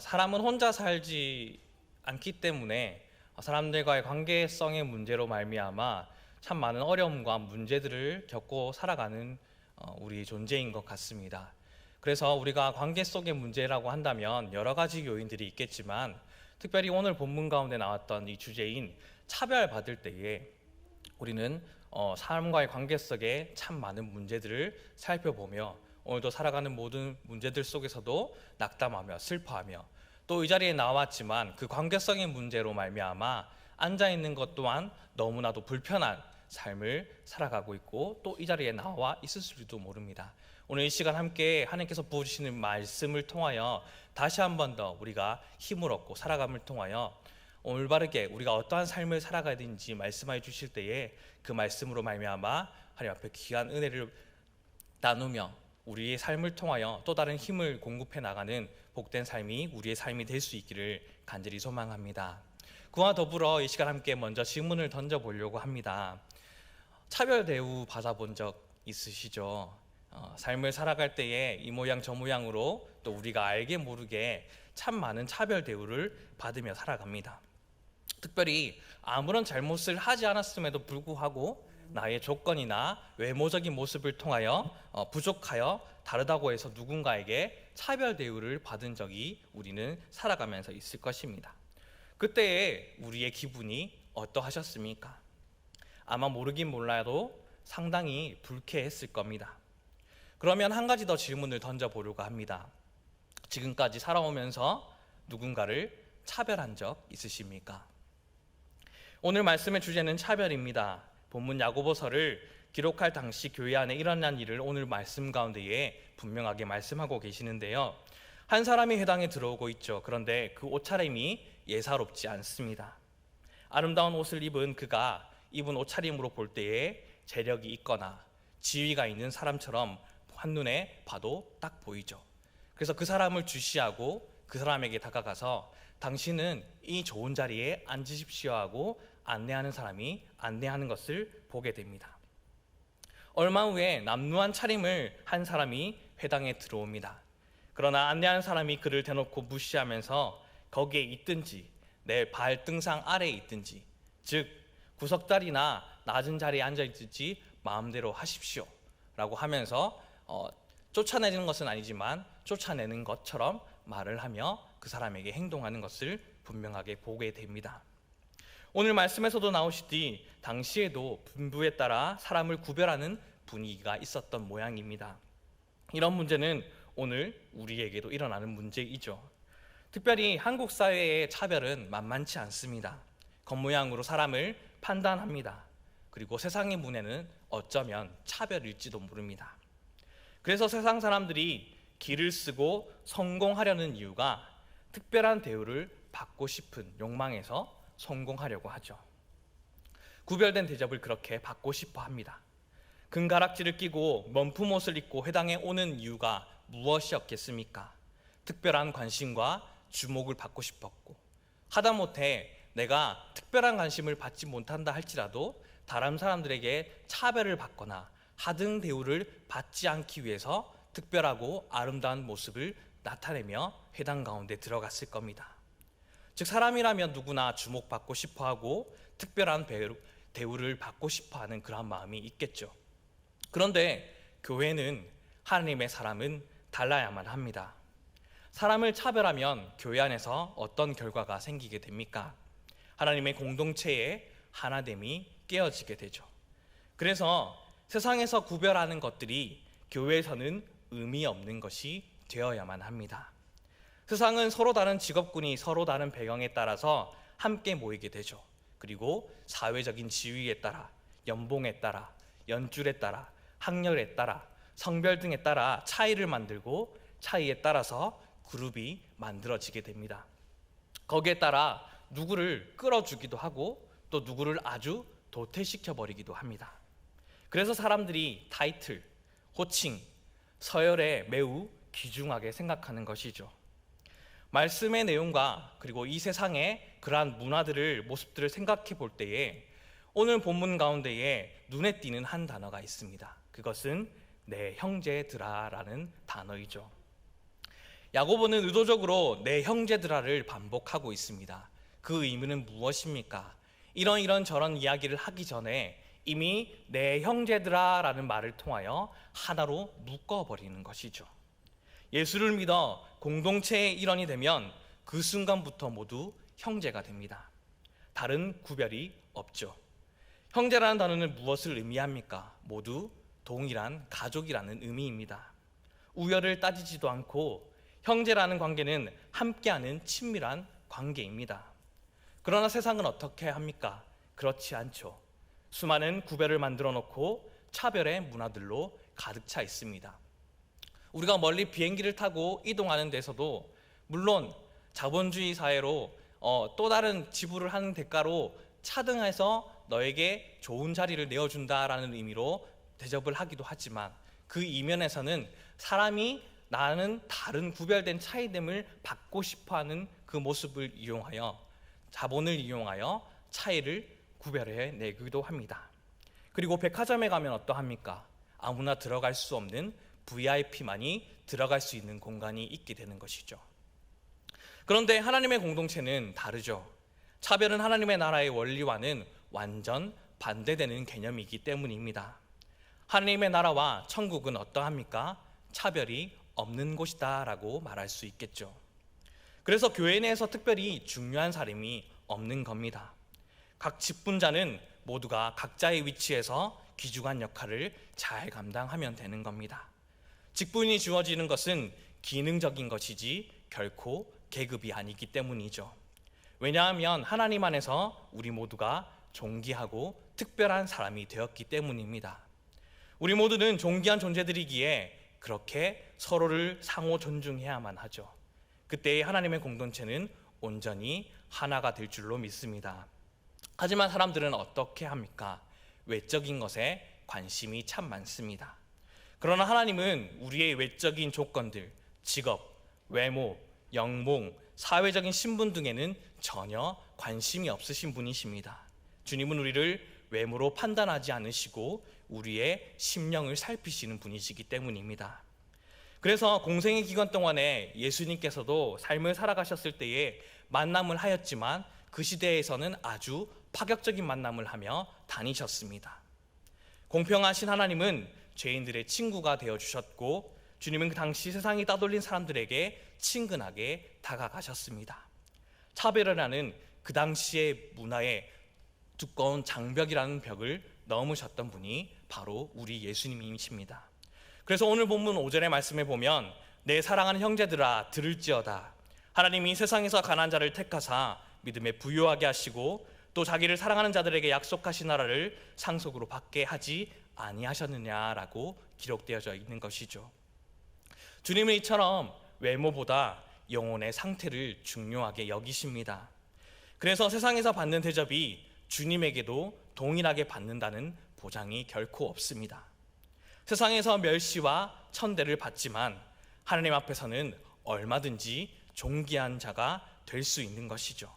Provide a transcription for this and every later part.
사람은 혼자 살지 않기 때문에 사람들과의 관계성의 문제로 말미암아 참 많은 어려움과 문제들을 겪고 살아가는 우리 존재인 것 같습니다. 그래서 우리가 관계 속의 문제라고 한다면 여러 가지 요인들이 있겠지만, 특별히 오늘 본문 가운데 나왔던 이 주제인 차별받을 때에 우리는 사람과의 관계 속에 참 많은 문제들을 살펴보며 오늘도 살아가는 모든 문제들 속에서도 낙담하며 슬퍼하며, 또 이 자리에 나왔지만 그 관계성의 문제로 말미암아 앉아있는 것 또한 너무나도 불편한 삶을 살아가고 있고, 또 이 자리에 나와 있을 수도 모릅니다. 오늘 이 시간 함께 하나님께서 부어주시는 말씀을 통하여 다시 한 번 더 우리가 힘을 얻고 살아감을 통하여 올바르게 우리가 어떠한 삶을 살아가야 되는지 말씀하여 주실 때에 그 말씀으로 말미암아 하나님 앞에 귀한 은혜를 나누며 우리의 삶을 통하여 또 다른 힘을 공급해 나가는 복된 삶이 우리의 삶이 될 수 있기를 간절히 소망합니다. 그와 더불어 이 시간 함께 먼저 질문을 던져보려고 합니다. 차별 대우 받아본 적 있으시죠? 삶을 살아갈 때에 이 모양 저 모양으로 또 우리가 알게 모르게 참 많은 차별 대우를 받으며 살아갑니다. 특별히 아무런 잘못을 하지 않았음에도 불구하고 나의 조건이나 외모적인 모습을 통하여 부족하여 다르다고 해서 누군가에게 차별 대우를 받은 적이 우리는 살아가면서 있을 것입니다. 그때에 우리의 기분이 어떠하셨습니까? 아마 모르긴 몰라도 상당히 불쾌했을 겁니다. 그러면 한 가지 더 질문을 던져보려고 합니다. 지금까지 살아오면서 누군가를 차별한 적 있으십니까? 오늘 말씀의 주제는 차별입니다. 본문 야고보서를 기록할 당시 교회 안에 일어난 일을 오늘 말씀 가운데에 분명하게 말씀하고 계시는데요. 한 사람이 회당에 들어오고 있죠. 그런데 그 옷차림이 예사롭지 않습니다. 아름다운 옷을 입은 그가 입은 옷차림으로 볼 때에 재력이 있거나 지위가 있는 사람처럼 한눈에 봐도 딱 보이죠. 그래서 그 사람을 주시하고 그 사람에게 다가가서 당신은 이 좋은 자리에 앉으십시오 하고 안내하는 사람이 안내하는 것을 보게 됩니다. 얼마 후에 남루한 차림을 한 사람이 회당에 들어옵니다. 그러나 안내하는 사람이 그를 대놓고 무시하면서 거기에 있든지 내 발등상 아래에 있든지, 즉 구석자리나 낮은 자리에 앉아 있든지 마음대로 하십시오 라고 하면서 쫓아내는 것은 아니지만 쫓아내는 것처럼 말을 하며 그 사람에게 행동하는 것을 분명하게 보게 됩니다. 오늘 말씀에서도 나오시듯이 당시에도 분부에 따라 사람을 구별하는 분위기가 있었던 모양입니다. 이런 문제는 오늘 우리에게도 일어나는 문제이죠. 특별히 한국 사회의 차별은 만만치 않습니다. 겉모양으로 사람을 판단합니다. 그리고 세상의 문에는 어쩌면 차별일지도 모릅니다. 그래서 세상 사람들이 기를 쓰고 성공하려는 이유가 특별한 대우를 받고 싶은 욕망에서 성공하려고 하죠. 구별된 대접을 그렇게 받고 싶어 합니다. 금가락지를 끼고 명품 옷을 입고 회당에 오는 이유가 무엇이었겠습니까? 특별한 관심과 주목을 받고 싶었고, 하다못해 내가 특별한 관심을 받지 못한다 할지라도 다른 사람들에게 차별을 받거나 하등 대우를 받지 않기 위해서 특별하고 아름다운 모습을 나타내며 회당 가운데 들어갔을 겁니다. 즉 사람이라면 누구나 주목받고 싶어하고 특별한 대우를 받고 싶어하는 그런 마음이 있겠죠. 그런데 교회는, 하나님의 사람은 달라야만 합니다. 사람을 차별하면 교회 안에서 어떤 결과가 생기게 됩니까? 하나님의 공동체의 하나됨이 깨어지게 되죠. 그래서 세상에서 구별하는 것들이 교회에서는 의미 없는 것이 되어야만 합니다. 세상은 서로 다른 직업군이 서로 다른 배경에 따라서 함께 모이게 되죠. 그리고 사회적인 지위에 따라, 연봉에 따라, 연줄에 따라, 학력에 따라, 성별 등에 따라 차이를 만들고 차이에 따라서 그룹이 만들어지게 됩니다. 거기에 따라 누구를 끌어주기도 하고 또 누구를 아주 도태시켜버리기도 합니다. 그래서 사람들이 타이틀, 호칭, 서열에 매우 귀중하게 생각하는 것이죠. 말씀의 내용과 그리고 이 세상의 그러한 문화들을, 모습들을 생각해 볼 때에 오늘 본문 가운데에 눈에 띄는 한 단어가 있습니다. 그것은 내 형제들아라는 단어이죠. 야고보는 의도적으로 내 형제들아를 반복하고 있습니다. 그 의미는 무엇입니까? 이런 저런 이야기를 하기 전에 이미 내 형제들아라는 말을 통하여 하나로 묶어버리는 것이죠. 예수를 믿어 공동체의 일원이 되면 그 순간부터 모두 형제가 됩니다. 다른 구별이 없죠. 형제라는 단어는 무엇을 의미합니까? 모두 동일한 가족이라는 의미입니다. 우열을 따지지도 않고 형제라는 관계는 함께하는 친밀한 관계입니다. 그러나 세상은 어떻게 합니까? 그렇지 않죠. 수많은 구별을 만들어 놓고 차별의 문화들로 가득 차 있습니다. 우리가 멀리 비행기를 타고 이동하는 데서도 물론 자본주의 사회로 또 다른 지불을 하는 대가로 차등해서 너에게 좋은 자리를 내어준다라는 의미로 대접을 하기도 하지만 그 이면에서는 사람이 나는 다른 구별된 차이됨을 받고 싶어하는 그 모습을 이용하여 자본을 이용하여 차이를 구별해 내기도 합니다. 그리고 백화점에 가면 어떠합니까? 아무나 들어갈 수 없는 VIP만이 들어갈 수 있는 공간이 있게 되는 것이죠. 그런데 하나님의 공동체는 다르죠. 차별은 하나님의 나라의 원리와는 완전 반대되는 개념이기 때문입니다. 하나님의 나라와 천국은 어떠합니까? 차별이 없는 곳이다 라고 말할 수 있겠죠. 그래서 교회 내에서 특별히 중요한 사람이 없는 겁니다. 각 직분자는 모두가 각자의 위치에서 귀중한 역할을 잘 감당하면 되는 겁니다. 직분이 주어지는 것은 기능적인 것이지 결코 계급이 아니기 때문이죠. 왜냐하면 하나님 안에서 우리 모두가 존귀하고 특별한 사람이 되었기 때문입니다. 우리 모두는 존귀한 존재들이기에 그렇게 서로를 상호 존중해야만 하죠. 그때의 하나님의 공동체는 온전히 하나가 될 줄로 믿습니다. 하지만 사람들은 어떻게 합니까? 외적인 것에 관심이 참 많습니다. 그러나 하나님은 우리의 외적인 조건들, 직업, 외모, 영몽, 사회적인 신분 등에는 전혀 관심이 없으신 분이십니다. 주님은 우리를 외모로 판단하지 않으시고 우리의 심령을 살피시는 분이시기 때문입니다. 그래서 공생의 기간 동안에 예수님께서도 삶을 살아가셨을 때에 만남을 하였지만 그 시대에서는 아주 파격적인 만남을 하며 다니셨습니다. 공평하신 하나님은 죄인들의 친구가 되어주셨고 주님은 그 당시 세상이 따돌린 사람들에게 친근하게 다가가셨습니다. 차별이라는 그 당시의 문화의 두꺼운 장벽이라는 벽을 넘으셨던 분이 바로 우리 예수님이십니다. 그래서 오늘 본문 5절의 말씀에 보면 내 사랑하는 형제들아 들을지어다. 하나님이 세상에서 가난한 자를 택하사 믿음에 부유하게 하시고 또 자기를 사랑하는 자들에게 약속하신 나라를 상속으로 받게 하지 아니하셨느냐라고 기록되어져 있는 것이죠. 주님은 이처럼 외모보다 영혼의 상태를 중요하게 여기십니다. 그래서 세상에서 받는 대접이 주님에게도 동일하게 받는다는 보장이 결코 없습니다. 세상에서 멸시와 천대를 받지만 하나님 앞에서는 얼마든지 존귀한 자가 될 수 있는 것이죠.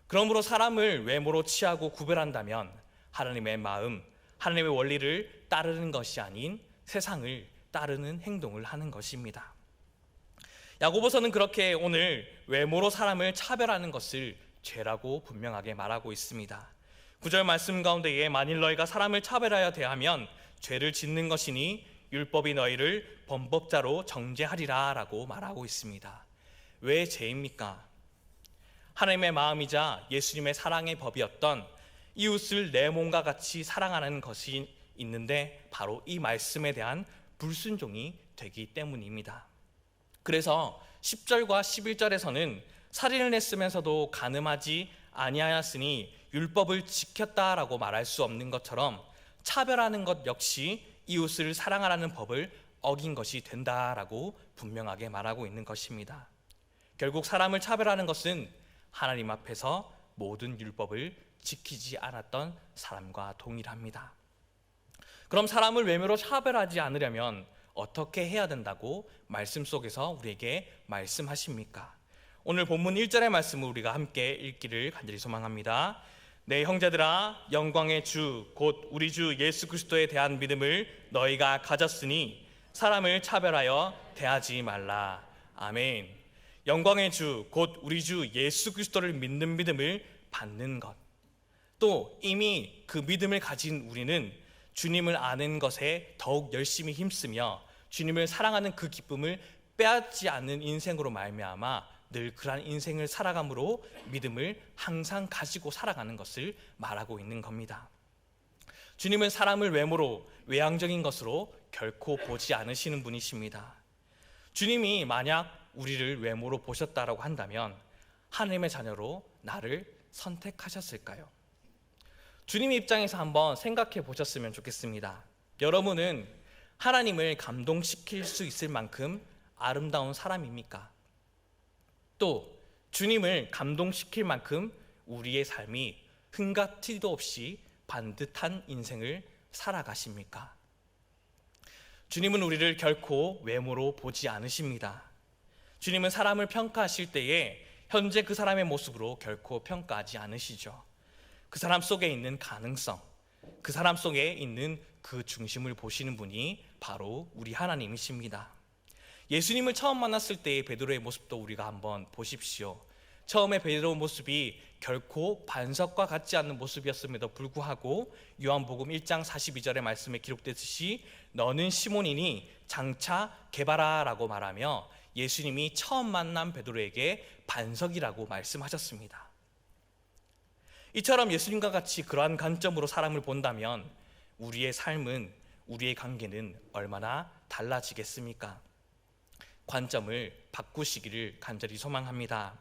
그러므로 사람을 외모로 취하고 구별한다면 하나님의 마음, 하나님의 원리를 따르는 것이 아닌 세상을 따르는 행동을 하는 것입니다. 야고보서는 그렇게 오늘 외모로 사람을 차별하는 것을 죄라고 분명하게 말하고 있습니다. 9절 말씀 가운데에 만일 너희가 사람을 차별하여 대하면 죄를 짓는 것이니 율법이 너희를 범법자로 정죄하리라 라고 말하고 있습니다. 왜 죄입니까? 하나님의 마음이자 예수님의 사랑의 법이었던 이웃을 내 몸과 같이 사랑하는 것이 있는데 바로 이 말씀에 대한 불순종이 되기 때문입니다. 그래서 10절과 11절에서는 살인을 했으면서도 간음하지 아니하였으니 율법을 지켰다라고 말할 수 없는 것처럼 차별하는 것 역시 이웃을 사랑하라는 법을 어긴 것이 된다라고 분명하게 말하고 있는 것입니다. 결국 사람을 차별하는 것은 하나님 앞에서 모든 율법을 지키지 않았던 사람과 동일합니다. 그럼 사람을 외모로 차별하지 않으려면 어떻게 해야 된다고 말씀 속에서 우리에게 말씀하십니까? 오늘 본문 1절의 말씀을 우리가 함께 읽기를 간절히 소망합니다. 내 형제들아 영광의 주 곧 우리 주 예수 그리스도에 대한 믿음을 너희가 가졌으니 사람을 차별하여 대하지 말라. 아멘. 영광의 주, 곧 우리 주 예수 그리스도를 믿는 믿음을 받는 것. 또 이미 그 믿음을 가진 우리는 주님을 아는 것에 더욱 열심히 힘쓰며 주님을 사랑하는 그 기쁨을 빼앗지 않는 인생으로 말미암아 늘 그러한 인생을 살아감으로 믿음을 항상 가지고 살아가는 것을 말하고 있는 겁니다. 주님은 사람을 외모로, 외향적인 것으로 결코 보지 않으시는 분이십니다. 주님이 만약 우리를 외모로 보셨다라고 한다면 하나님의 자녀로 나를 선택하셨을까요? 주님의 입장에서 한번 생각해 보셨으면 좋겠습니다. 여러분은 하나님을 감동시킬 수 있을 만큼 아름다운 사람입니까? 또 주님을 감동시킬 만큼 우리의 삶이 흠과 티도 없이 반듯한 인생을 살아가십니까? 주님은 우리를 결코 외모로 보지 않으십니다. 주님은 사람을 평가하실 때에 현재 그 사람의 모습으로 결코 평가하지 않으시죠. 그 사람 속에 있는 가능성, 그 사람 속에 있는 그 중심을 보시는 분이 바로 우리 하나님이십니다. 예수님을 처음 만났을 때의 베드로의 모습도 우리가 한번 보십시오. 처음에 베드로 모습이 결코 반석과 같지 않는 모습이었음에도 불구하고 요한복음 1장 42절의 말씀에 기록되듯이 너는 시몬이니 장차 개바라라고 말하며 예수님이 처음 만난 베드로에게 반석이라고 말씀하셨습니다. 이처럼 예수님과 같이 그러한 관점으로 사람을 본다면 우리의 삶은, 우리의 관계는 얼마나 달라지겠습니까? 관점을 바꾸시기를 간절히 소망합니다.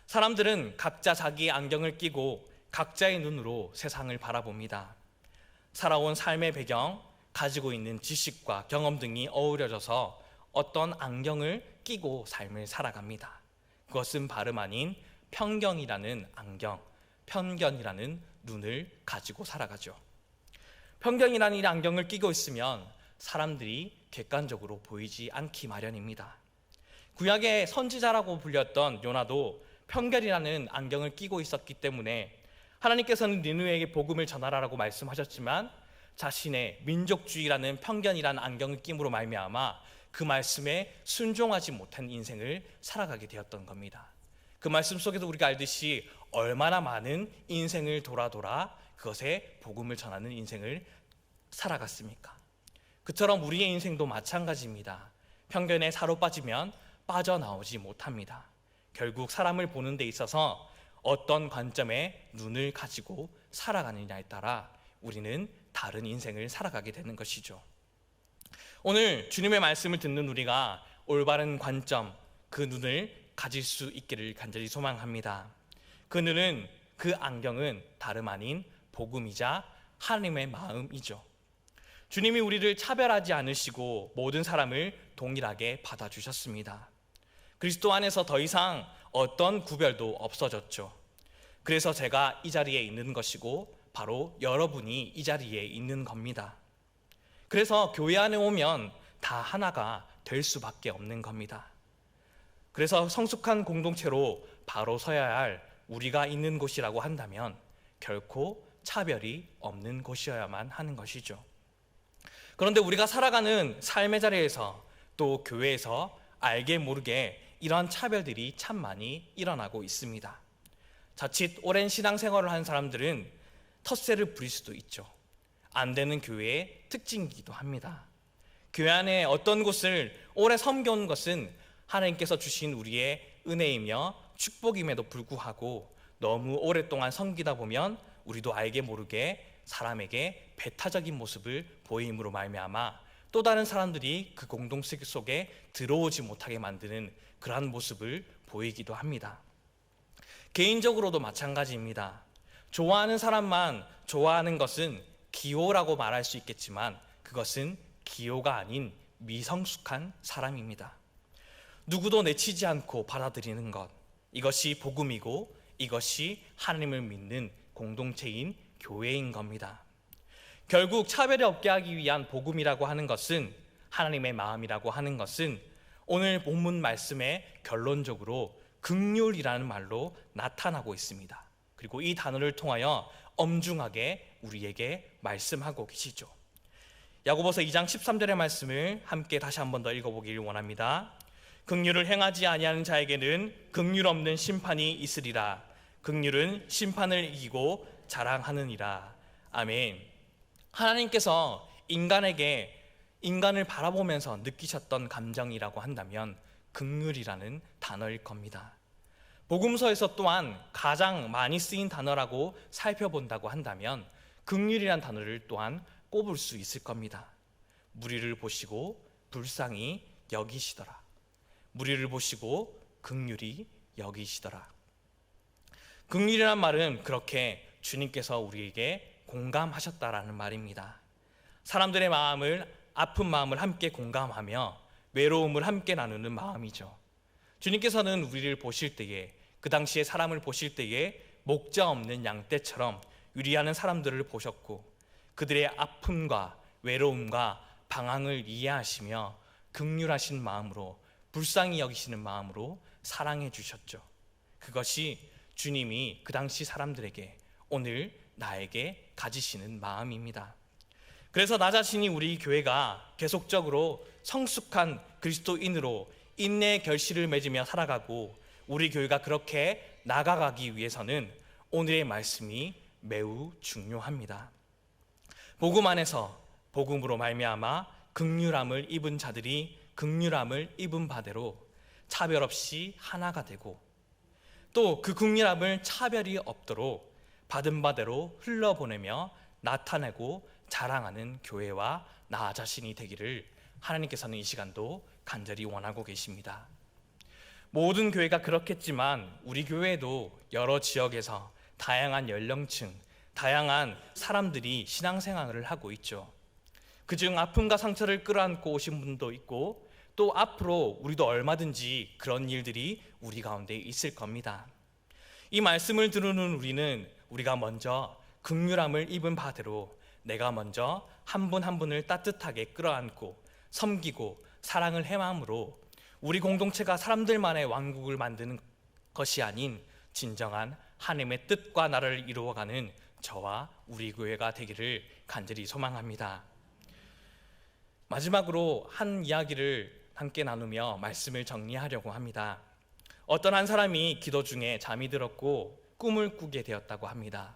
사람들은 각자 자기의 안경을 끼고 각자의 눈으로 세상을 바라봅니다. 살아온 삶의 배경, 가지고 있는 지식과 경험 등이 어우러져서 어떤 안경을 끼고 삶을 살아갑니다. 그것은 다름 아닌 편견이라는 안경, 편견이라는 눈을 가지고 살아가죠. 편견이라는 이 안경을 끼고 있으면 사람들이 객관적으로 보이지 않기 마련입니다. 구약의 선지자라고 불렸던 요나도 편견이라는 안경을 끼고 있었기 때문에 하나님께서는 니느웨에게 복음을 전하라고 말씀하셨지만 자신의 민족주의라는 편견이라는 안경을 끼므로 말미암아 그 말씀에 순종하지 못한 인생을 살아가게 되었던 겁니다. 그 말씀 속에서 우리가 알듯이 얼마나 많은 인생을 돌아 그것에 복음을 전하는 인생을 살아갔습니까? 그처럼 우리의 인생도 마찬가지입니다. 편견에 사로빠지면 빠져나오지 못합니다. 결국 사람을 보는 데 있어서 어떤 관점의 눈을 가지고 살아가느냐에 따라 우리는 다른 인생을 살아가게 되는 것이죠. 오늘 주님의 말씀을 듣는 우리가 올바른 관점, 그 눈을 가질 수 있기를 간절히 소망합니다. 그 눈은, 그 안경은 다름 아닌 복음이자 하나님의 마음이죠. 주님이 우리를 차별하지 않으시고 모든 사람을 동일하게 받아주셨습니다. 그리스도 안에서 더 이상 어떤 구별도 없어졌죠. 그래서 제가 이 자리에 있는 것이고 바로 여러분이 이 자리에 있는 겁니다. 그래서 교회 안에 오면 다 하나가 될 수밖에 없는 겁니다. 그래서 성숙한 공동체로 바로 서야 할 우리가 있는 곳이라고 한다면 결코 차별이 없는 곳이어야만 하는 것이죠. 그런데 우리가 살아가는 삶의 자리에서 또 교회에서 알게 모르게 이러한 차별들이 참 많이 일어나고 있습니다. 자칫 오랜 신앙생활을 한 사람들은 텃세를 부릴 수도 있죠. 안 되는 교회의 특징이기도 합니다. 교회 안에 어떤 곳을 오래 섬겨온 것은 하나님께서 주신 우리의 은혜이며 축복임에도 불구하고 너무 오랫동안 섬기다 보면 우리도 알게 모르게 사람에게 배타적인 모습을 보임으로 말미암아 또 다른 사람들이 그 공동체 속에 들어오지 못하게 만드는 그러한 모습을 보이기도 합니다. 개인적으로도 마찬가지입니다. 좋아하는 사람만 좋아하는 것은 기호라고 말할 수 있겠지만 그것은 기호가 아닌 미성숙한 사람입니다. 누구도 내치지 않고 받아들이는 것, 이것이 복음이고 이것이 하나님을 믿는 공동체인 교회인 겁니다. 결국 차별이 없게 하기 위한 복음이라고 하는 것은, 하나님의 마음이라고 하는 것은 오늘 본문 말씀에 결론적으로 긍휼이라는 말로 나타나고 있습니다. 그리고 이 단어를 통하여 엄중하게 우리에게 말씀하고 계시죠. 야고보서 2장 13절의 말씀을 함께 다시 한 번 더 읽어보기를 원합니다. 긍휼을 행하지 아니하는 자에게는 긍휼 없는 심판이 있으리라. 긍휼은 심판을 이기고 자랑하느니라. 아멘. 하나님께서 인간을 바라보면서 느끼셨던 감정이라고 한다면 긍휼이라는 단어일 겁니다. 복음서에서 또한 가장 많이 쓰인 단어라고 살펴본다고 한다면 긍휼이란 단어를 또한 꼽을 수 있을 겁니다. 무리를 보시고 불쌍히 여기시더라. 무리를 보시고 긍휼히 여기시더라. 긍휼이란 말은 그렇게 주님께서 우리에게 공감하셨다라는 말입니다. 사람들의 아픈 마음을 함께 공감하며 외로움을 함께 나누는 마음이죠. 주님께서는 우리를 보실 때에, 그 당시에 사람을 보실 때에 목자 없는 양떼처럼 유리하는 사람들을 보셨고 그들의 아픔과 외로움과 방황을 이해하시며 긍휼하신 마음으로, 불쌍히 여기시는 마음으로 사랑해 주셨죠. 그것이 주님이 그 당시 사람들에게, 오늘 나에게 가지시는 마음입니다. 그래서 나 자신이, 우리 교회가 계속적으로 성숙한 그리스도인으로 인내의 결실을 맺으며 살아가고 우리 교회가 그렇게 나아가기 위해서는 오늘의 말씀이 매우 중요합니다. 복음 안에서 복음으로 말미암아 긍휼함을 입은 자들이 긍휼함을 입은 바대로 차별 없이 하나가 되고, 또 그 긍휼함을 차별이 없도록 받은 바대로 흘러보내며 나타내고 자랑하는 교회와 나 자신이 되기를 하나님께서는 이 시간도 간절히 원하고 계십니다. 모든 교회가 그렇겠지만 우리 교회도 여러 지역에서 다양한 연령층, 다양한 사람들이 신앙생활을 하고 있죠. 그중 아픔과 상처를 끌어안고 오신 분도 있고, 또 앞으로 우리도 얼마든지 그런 일들이 우리 가운데 있을 겁니다. 이 말씀을 들으는 우리가 먼저 긍휼함을 입은 바대로 내가 먼저 한 분 한 분을 따뜻하게 끌어안고 섬기고 사랑을 행함으로 우리 공동체가 사람들만의 왕국을 만드는 것이 아닌 진정한 하나님의 뜻과 나라를 이루어가는 저와 우리 교회가 되기를 간절히 소망합니다. 마지막으로 한 이야기를 함께 나누며 말씀을 정리하려고 합니다. 어떤 한 사람이 기도 중에 잠이 들었고 꿈을 꾸게 되었다고 합니다.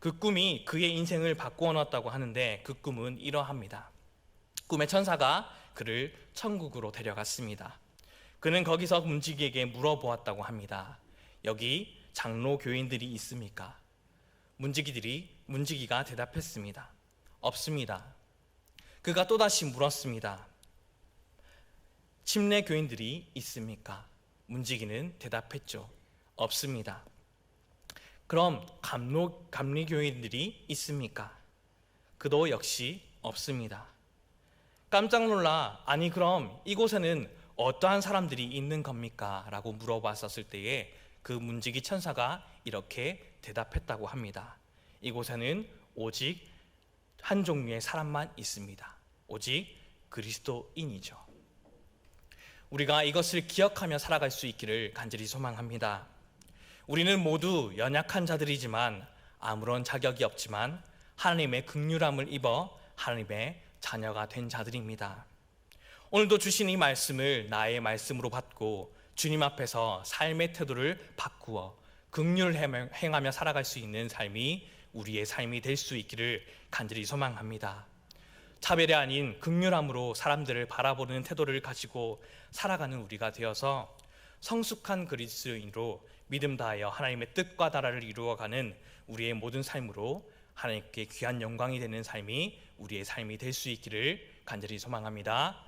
그 꿈이 그의 인생을 바꾸어 놓았다고 하는데 그 꿈은 이러합니다. 꿈의 천사가 그를 천국으로 데려갔습니다. 그는 거기서 문지기에게 물어보았다고 합니다. 여기 장로 교인들이 있습니까? 문지기가 대답했습니다. 없습니다. 그가 또다시 물었습니다. 침례 교인들이 있습니까? 문지기는 대답했죠. 없습니다. 그럼 감리 교인들이 있습니까? 그도 역시 없습니다. 깜짝 놀라, 아니 그럼 이곳에는 어떠한 사람들이 있는 겁니까? 라고 물어봤었을 때에 그 문지기 천사가 이렇게 대답했다고 합니다. 이곳에는 오직 한 종류의 사람만 있습니다. 오직 그리스도인이죠. 우리가 이것을 기억하며 살아갈 수 있기를 간절히 소망합니다. 우리는 모두 연약한 자들이지만, 아무런 자격이 없지만 하나님의 긍휼함을 입어 하나님의 자녀가 된 자들입니다. 오늘도 주신 이 말씀을 나의 말씀으로 받고 주님 앞에서 삶의 태도를 바꾸어 긍휼을 행하며 살아갈 수 있는 삶이 우리의 삶이 될 수 있기를 간절히 소망합니다. 차별이 아닌 긍휼함으로 사람들을 바라보는 태도를 가지고 살아가는 우리가 되어서 성숙한 그리스도인으로 믿음 다하여 하나님의 뜻과 나라를 이루어가는 우리의 모든 삶으로 하나님께 귀한 영광이 되는 삶이 우리의 삶이 될 수 있기를 간절히 소망합니다.